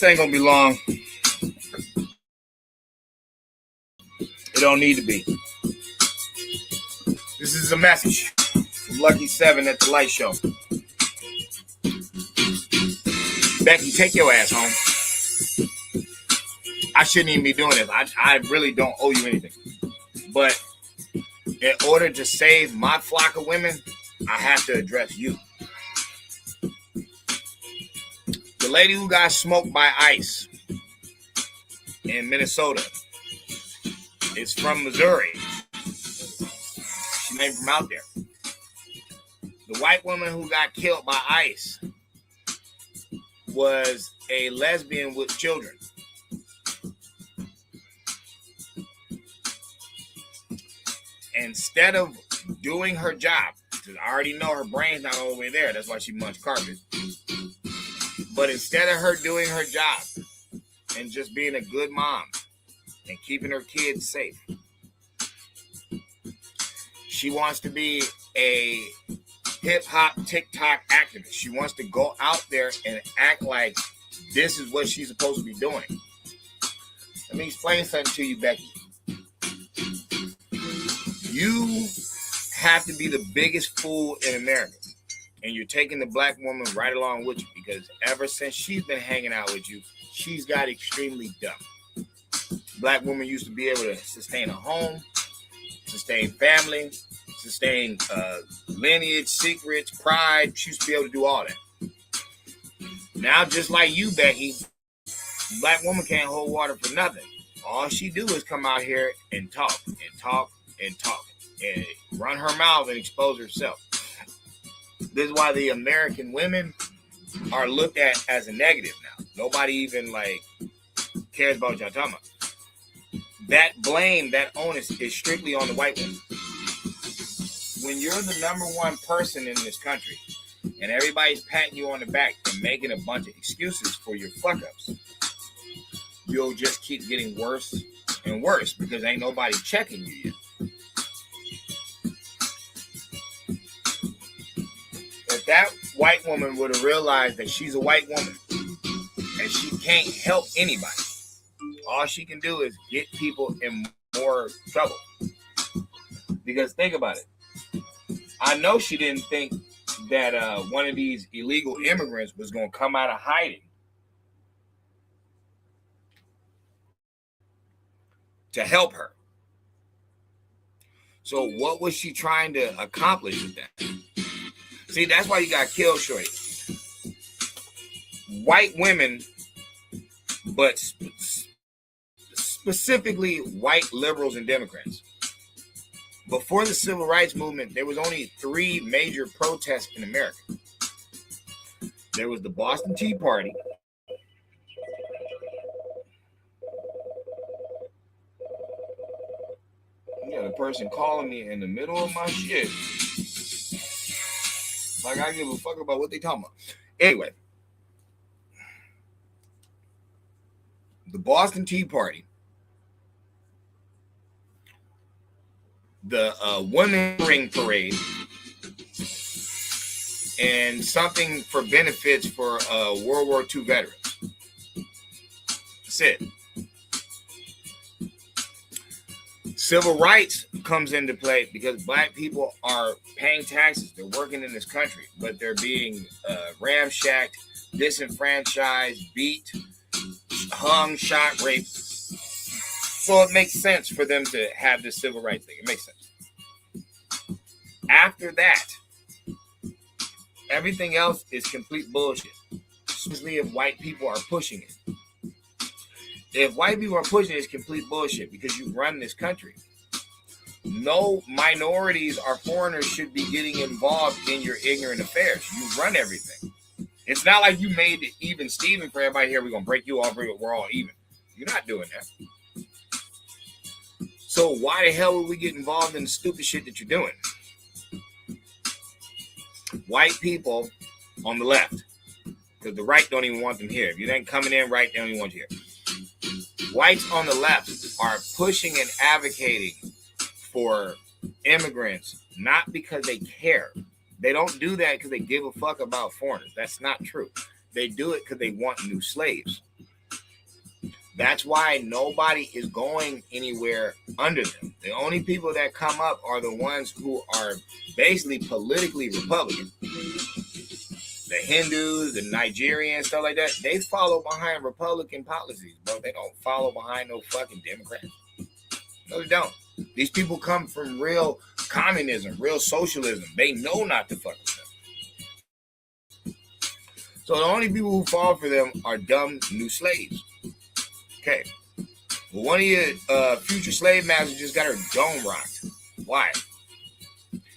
This ain't gonna be long. It don't need to be. This is a message from Lucky 7 at the Light Show. Becky, take your ass home. I shouldn't even be doing this. I really don't owe you anything. But in order to save my flock of women, I have to address you. The lady who got smoked by ICE in Minnesota is from Missouri. She ain't from out there. The white woman who got killed by ICE was a lesbian with children. Instead of doing her job, because I already know her brain's not all the way there, that's why she munched carpet. But instead of her doing her job and just being a good mom and keeping her kids safe, she wants to be a hip-hop TikTok activist. She wants to go out there and act like this is what she's supposed to be doing. Let me explain something to you, Becky. You have to be the biggest fool in America. And you're taking the black woman right along with you, because ever since she's been hanging out with you, she's got extremely dumb. Black women used to be able to sustain a home, sustain family, sustain lineage, secrets, pride. She used to be able to do all that. Now, just like you, Becky, black woman can't hold water for nothing. All she do is come out here and talk and talk and talk and run her mouth and expose herself. This is why the American women are looked at as a negative now. Nobody even cares about what y'all talking about. That blame, that onus is strictly on the white woman. When you're the number one person in this country and everybody's patting you on the back and making a bunch of excuses for your fuck-ups, you'll just keep getting worse and worse because ain't nobody checking you yet. If that white woman would have realized that she's a white woman and she can't help anybody, all she can do is get people in more trouble. Because think about it. I know she didn't think that one of these illegal immigrants was going to come out of hiding to help her. So what was she trying to accomplish with that? See, that's why you got killed, shorty. White women, but specifically white liberals and Democrats. Before the Civil Rights Movement, there was only 3 major protests in America. There was the Boston Tea Party. You got a person calling me in the middle of my shit. Like I give a fuck about what they talking about. Anyway, the Boston Tea Party, the Women Ring Parade, and something for benefits for World War II veterans. That's it. Civil rights comes into play because black people are paying taxes. They're working in this country, but they're being ramshacked, disenfranchised, beat, hung, shot, raped. So it makes sense for them to have this civil rights thing. It makes sense. After that, everything else is complete bullshit, especially if white people are pushing it. If white people are pushing it, it's complete bullshit because you run this country. No minorities or foreigners should be getting involved in your ignorant affairs. You run everything. It's not like you made it even Steven for everybody here. We're going to break you off. We're all even. You're not doing that. So why the hell would we get involved in the stupid shit that you're doing? White people on the left, because the right don't even want them here. If you ain't coming in right, they don't even want you here. Whites on the left are pushing and advocating for immigrants, not because they care. They don't do that because they give a fuck about foreigners. That's not true. They do it because they want new slaves. That's why nobody is going anywhere under them. The only people that come up are the ones who are basically politically Republican. The Hindus, the Nigerians, stuff like that, they follow behind Republican policies, bro. They don't follow behind no fucking Democrats. No, they don't. These people come from real communism, real socialism. They know not to fuck with them. So the only people who fall for them are dumb new slaves. Okay. Well, one of your future slave masters just got her dome rocked. Why?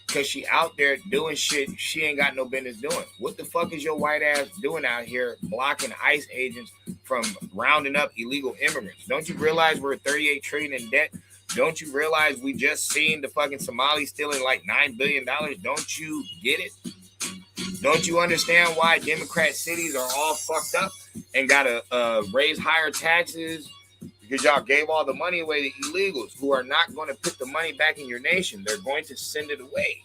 Because she out there doing shit she ain't got no business doing. What the fuck is your white ass doing out here blocking ICE agents from rounding up illegal immigrants? Don't you realize we're $38 trillion in debt? Don't you realize we just seen the fucking Somalis stealing like $9 billion? Don't you get it? Don't you understand why Democrat cities are all fucked up and gotta raise higher taxes? Because y'all gave all the money away to illegals who are not going to put the money back in your nation. They're going to send it away.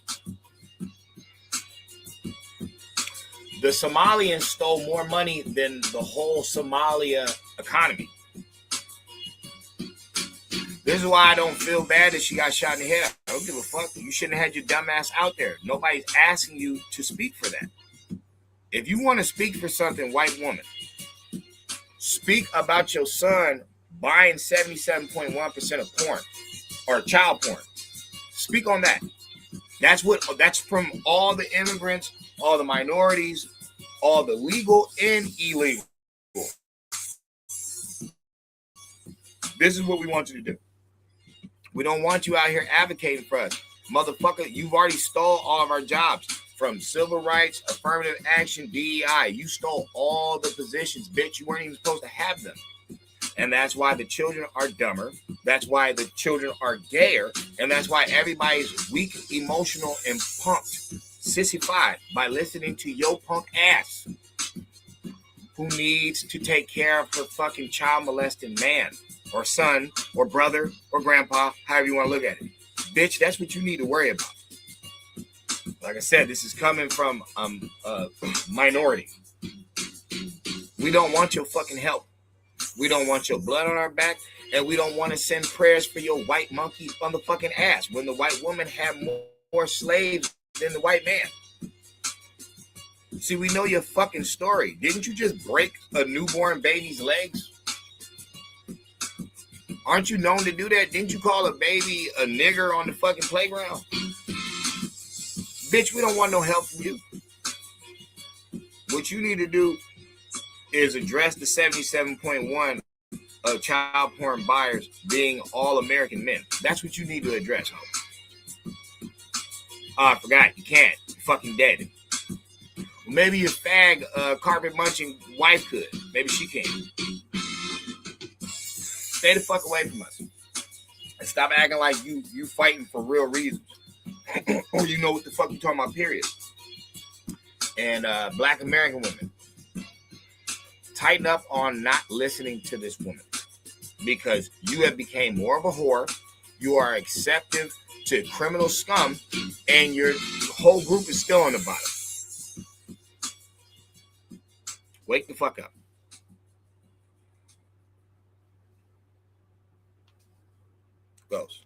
The Somalians stole more money than the whole Somalia economy. This is why I don't feel bad that she got shot in the head. I don't give a fuck. You shouldn't have had your dumb ass out there. Nobody's asking you to speak for that. If you want to speak for something, white woman, speak about your son buying 77.1% of porn or child porn. Speak on that. That's from all the immigrants, all the minorities, all the legal and illegal. This is what we want you to do. We don't want you out here advocating for us. Motherfucker, you've already stole all of our jobs from civil rights, affirmative action, DEI. You stole all the positions, bitch. You weren't even supposed to have them. And that's why the children are dumber. That's why the children are gayer. And that's why everybody's weak, emotional, and punked, sissified by listening to your punk ass who needs to take care of her fucking child molesting man or son or brother or grandpa, however you want to look at it. Bitch, that's what you need to worry about. Like I said, this is coming from a minority. We don't want your fucking help. We don't want your blood on our back, and we don't want to send prayers for your white monkey motherfucking ass when the white woman had more slaves than the white man. See, we know your fucking story. Didn't you just break a newborn baby's legs? Aren't you known to do that? Didn't you call a baby a nigger on the fucking playground? Bitch, we don't want no help from you. What you need to do is address the 77.1 of child porn buyers being all American men. That's what you need to address. Oh, I forgot. You can't. You're fucking dead. Maybe your fag carpet munching wife could. Maybe she can. Stay the fuck away from us. And stop acting like you fighting for real reasons. Or you know what the fuck you talking about, period. And black American women, tighten up on not listening to this woman, because you have become more of a whore. You are acceptive to criminal scum, and your whole group is still on the bottom. Wake the fuck up. Goes.